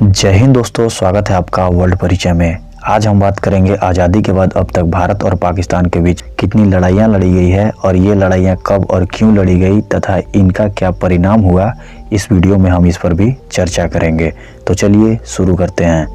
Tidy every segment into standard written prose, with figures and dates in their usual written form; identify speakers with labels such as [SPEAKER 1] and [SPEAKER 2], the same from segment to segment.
[SPEAKER 1] जय हिंद दोस्तों, स्वागत है आपका वर्ल्ड परिचय में। आज हम बात करेंगे आज़ादी के बाद अब तक भारत और पाकिस्तान के बीच कितनी लड़ाइयाँ लड़ी गई है और ये लड़ाइयाँ कब और क्यों लड़ी गई तथा इनका क्या परिणाम हुआ। इस वीडियो में हम इस पर भी चर्चा करेंगे। तो चलिए शुरू करते हैं।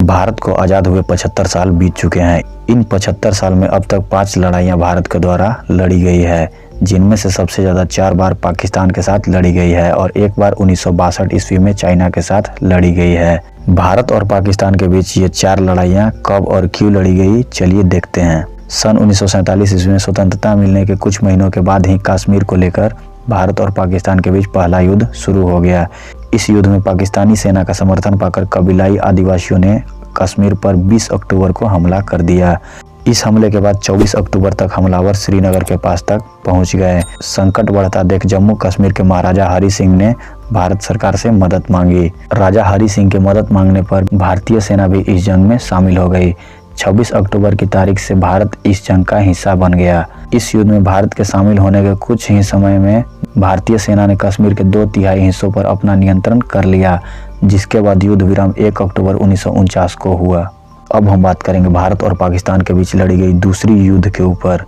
[SPEAKER 1] भारत को आज़ाद हुए 75 साल बीत चुके हैं। इन 75 साल में अब तक 5 लड़ाइयाँ भारत के द्वारा लड़ी गई है, जिनमें से सबसे ज़्यादा 4 बार पाकिस्तान के साथ लड़ी गई है और एक बार 1962 ईस्वी में चाइना के साथ लड़ी गई है। भारत और पाकिस्तान के बीच ये 4 लड़ाइयाँ कब और क्यों लड़ी गई, चलिए देखते हैं। सन 1947 ईस्वी में स्वतंत्रता मिलने के कुछ महीनों के बाद ही कश्मीर को लेकर भारत और पाकिस्तान के बीच पहला युद्ध शुरू हो गया। इस युद्ध में पाकिस्तानी सेना का समर्थन पाकर कबीलाई आदिवासियों ने कश्मीर पर 20 अक्टूबर को हमला कर दिया। इस हमले के बाद 24 अक्टूबर तक हमलावर श्रीनगर के पास तक पहुंच गए। संकट बढ़ता देख जम्मू कश्मीर के महाराजा हरि सिंह ने भारत सरकार से मदद मांगी। राजा हरि सिंह के मदद मांगने पर भारतीय सेना भी इस जंग में शामिल हो गई। 26 अक्टूबर की तारीख से भारत इस जंग का हिस्सा बन गया। इस युद्ध में भारत के शामिल होने के कुछ ही समय में भारतीय सेना ने कश्मीर के 2/3 हिस्सों पर अपना नियंत्रण कर लिया, जिसके बाद युद्ध विराम 1 अक्टूबर 1949 को हुआ। अब हम बात करेंगे भारत और पाकिस्तान के बीच लड़ी गई दूसरी युद्ध के ऊपर।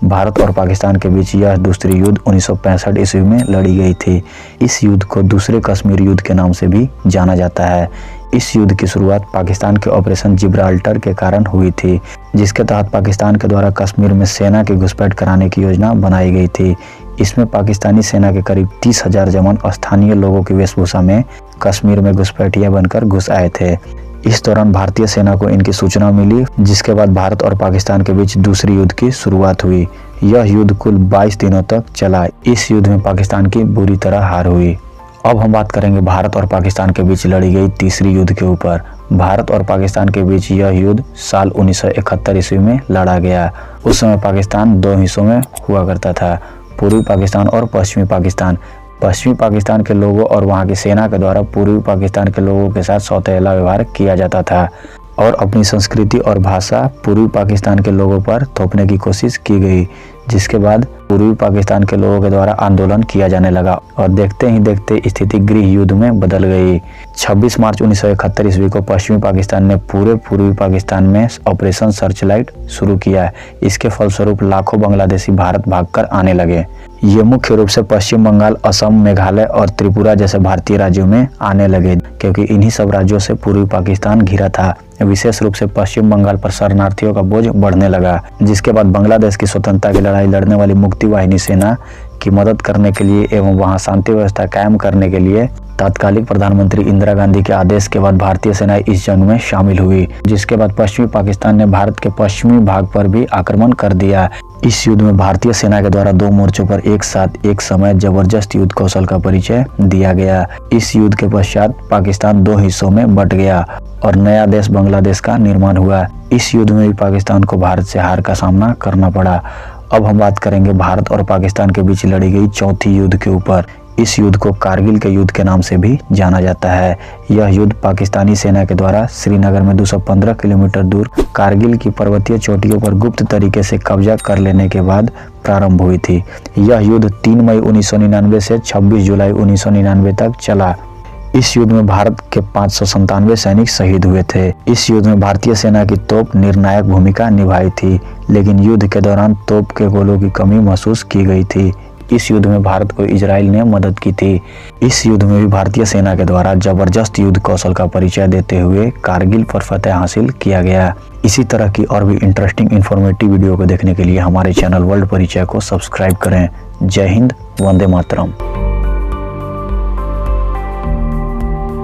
[SPEAKER 1] भारत और पाकिस्तान के बीच यह दूसरी युद्ध 1965 ईस्वी में लड़ी गई थी। इस युद्ध को दूसरे कश्मीर युद्ध के नाम से भी जाना जाता है। इस युद्ध की शुरुआत पाकिस्तान के ऑपरेशन जिब्राल्टर के कारण हुई थी, जिसके तहत पाकिस्तान के द्वारा कश्मीर में सेना की घुसपैठ कराने की योजना बनाई गई थी। इसमें पाकिस्तानी सेना के करीब 30,000 जवान स्थानीय लोगों की वेशभूषा में कश्मीर में घुसपैठिया बनकर घुस आए थे। इस दौरान भारतीय सेना को इनकी सूचना मिली, जिसके बाद भारत और पाकिस्तान के बीच दूसरी युद्ध की शुरुआत हुई। यह युद्ध कुल 22 दिनों तक चला। इस युद्ध में पाकिस्तान की बुरी तरह हार हुई। अब हम बात करेंगे भारत और पाकिस्तान के बीच लड़ी गई तीसरी युद्ध के ऊपर। भारत और पाकिस्तान के बीच यह युद्ध साल 1971 ईस्वी में लड़ा गया। उस समय पाकिस्तान 2 हिस्सों में हुआ करता था, पूर्वी पाकिस्तान और पश्चिमी पाकिस्तान। पश्चिमी पाकिस्तान के लोगों और वहां की सेना के द्वारा पूर्वी पाकिस्तान के लोगों के साथ सौतेला व्यवहार किया जाता था और अपनी संस्कृति और भाषा पूर्वी पाकिस्तान के लोगों पर थोपने की कोशिश की गई, जिसके बाद पूर्वी पाकिस्तान के लोगों के द्वारा आंदोलन किया जाने लगा और देखते ही देखते स्थिति गृह युद्ध में बदल गई। 26 मार्च 1971 ईस्वी को पश्चिमी पाकिस्तान ने पूरे पूर्वी पाकिस्तान में ऑपरेशन सर्चलाइट शुरू किया। इसके फलस्वरूप लाखों बांग्लादेशी भारत भागकर आने लगे। ये मुख्य रूप से पश्चिम बंगाल, असम, मेघालय और त्रिपुरा जैसे भारतीय राज्यों में आने लगे, क्योंकि इन्हीं सब राज्यों से पूर्वी पाकिस्तान घिरा था। विशेष रूप से पश्चिम बंगाल पर शरणार्थियों का बोझ बढ़ने लगा, जिसके बाद बांग्लादेश की स्वतंत्रता की लड़ाई लड़ने वाली मुक्ति वाहिनी सेना की मदद करने के लिए एवं वहां शांति व्यवस्था कायम करने के लिए तत्कालीन प्रधानमंत्री इंदिरा गांधी के आदेश के बाद भारतीय सेना इस जंग में शामिल हुई, जिसके बाद पश्चिमी पाकिस्तान ने भारत के पश्चिमी भाग पर भी आक्रमण कर दिया। इस युद्ध में भारतीय सेना के द्वारा 2 मोर्चों पर एक साथ एक समय जबरदस्त युद्ध कौशल का परिचय दिया गया। इस युद्ध के पश्चात पाकिस्तान 2 हिस्सों में बंट गया और नया देश बांग्लादेश का निर्माण हुआ। इस युद्ध में भी पाकिस्तान को भारत से हार का सामना करना पड़ा। अब हम बात करेंगे भारत और पाकिस्तान के बीच लड़ी गई चौथी युद्ध के ऊपर। इस युद्ध को कारगिल के युद्ध के नाम से भी जाना जाता है। यह युद्ध पाकिस्तानी सेना के द्वारा श्रीनगर में 215 किलोमीटर दूर कारगिल की पर्वतीय चोटियों पर गुप्त तरीके से कब्जा कर लेने के बाद प्रारंभ हुई थी। यह युद्ध 3 मई 1999 से 26 जुलाई 1999 तक चला। इस युद्ध में भारत के 597 सैनिक शहीद हुए थे। इस युद्ध में भारतीय सेना की तोप निर्णायक भूमिका निभाई थी, लेकिन युद्ध के दौरान तोप के गोलों की कमी महसूस की गई थी। इस युद्ध में भारत को इजराइल ने मदद की थी। इस युद्ध में भी भारतीय सेना के द्वारा जबरदस्त युद्ध कौशल का परिचय देते हुए कारगिल पर फतेह हासिल किया गया। इसी तरह की और भी इंटरेस्टिंग इन्फॉर्मेटिव वीडियो को देखने के लिए हमारे चैनल वर्ल्ड परिचय को सब्सक्राइब करें। जय हिंद, वंदे मातरम।